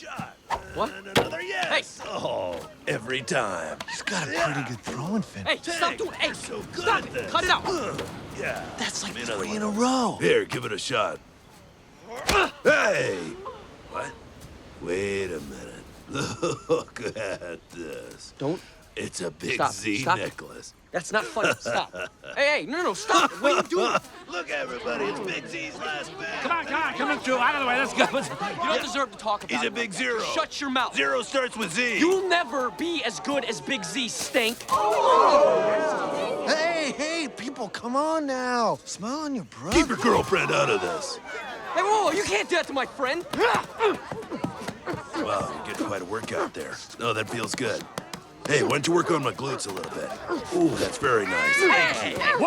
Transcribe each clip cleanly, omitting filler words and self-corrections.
shot. What? And another yes. Hey. Oh, every time. He's got a pretty good throwing finish. Hey, stop doing it. Hey, so good stop at it. this. Cut it out. Yeah. That's like Give me another 3 in one. a row. Here, give it a shot. Hey! What? Wait a minute. Look at this. Don't. It's a big Stop. Z Stop it. necklace. That's not funny. Stop. Hey, no, stop. What are you doing? Look, everybody, it's Big Z's last bet. Come on, coming through. Out of the way, let's go. You don't deserve to talk about it. He's a big zero. Shut your mouth. Zero starts with Z. You'll never be as good as Big Z, stink. Hey, people, come on now. Smile on your brother. Keep your girlfriend out of this. Hey, whoa, you can't do that to my friend. Wow, you're getting quite a workout there. No, that feels good. Hey, why don't you work on my glutes a little bit? Ooh, that's very nice. Hey, whoa!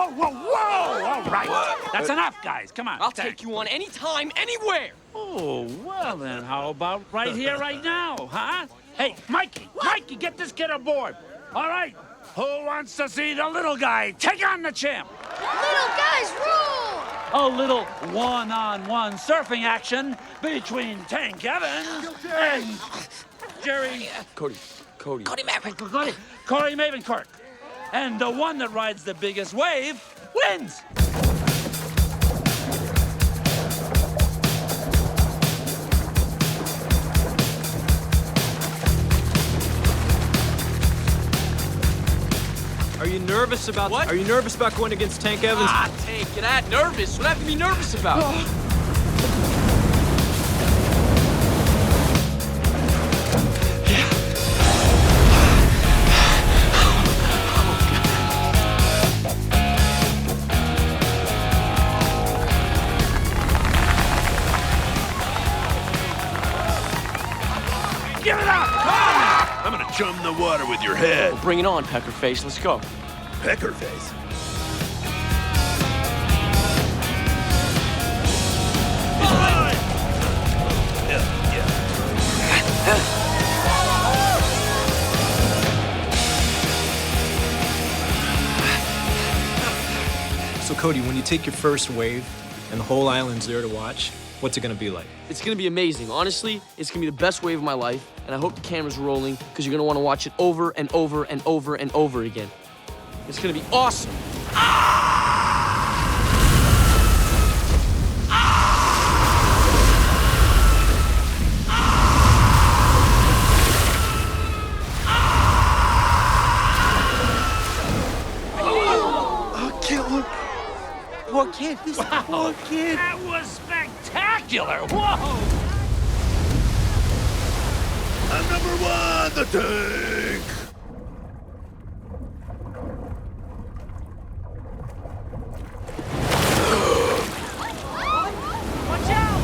All right. What? That's enough, guys. Come on. I'll take you on anytime, anywhere. Oh, well then, how about right here, right now, huh? Hey, Mikey, get this kid aboard. All right. Who wants to see the little guy take on the champ? Little guys rule! A little one-on-one surfing action between Tank Evans and Jerry... Cody. Cody Maverick. Cody Maverick. And the one that rides the biggest wave wins. Are you nervous about What? Are you nervous about going against Tank Evans? Tank, you're that nervous. What do I have to be nervous about? Give it up! Come I'm gonna chum the water with your head. Well, bring it on, Peckerface. Let's go. Pecker face. He's mine! Yeah. So Cody, when you take your first wave and the whole island's there to watch, what's it gonna be like? It's gonna be amazing. Honestly, it's gonna be the best wave of my life, and I hope the camera's rolling because you're gonna want to watch it over and over and over and over again. It's gonna be awesome. Poor kid. Poor kid. That was spectacular! Whoa! I'm number one, the tank! Watch out!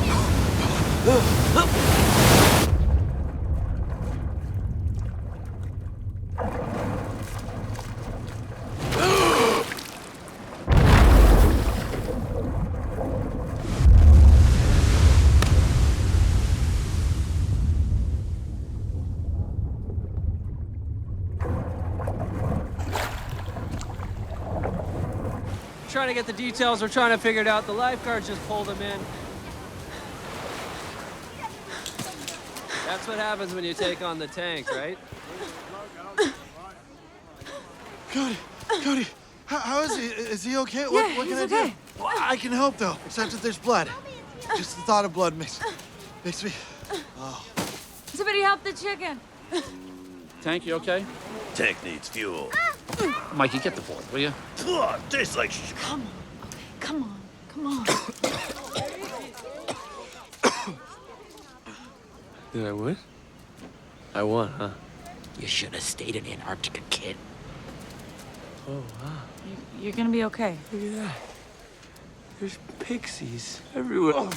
Trying to get the details, we're trying to figure it out. The lifeguards just pulled him in. That's what happens when you take on the tank, right? Cody, how is he? Is he okay? Yeah, What can he's I do? okay. Well, I can help though, except that there's blood. Just the thought of blood makes me. Somebody help the chicken. Tank, you okay? Tank needs fuel. Mikey, get the board, will you? Ugh, tastes like Come on. Okay, come on. Did I win? I won, huh? You should have stayed in Antarctica, kid. Oh, wow. You're gonna be okay. Look at that. There's pixies everywhere.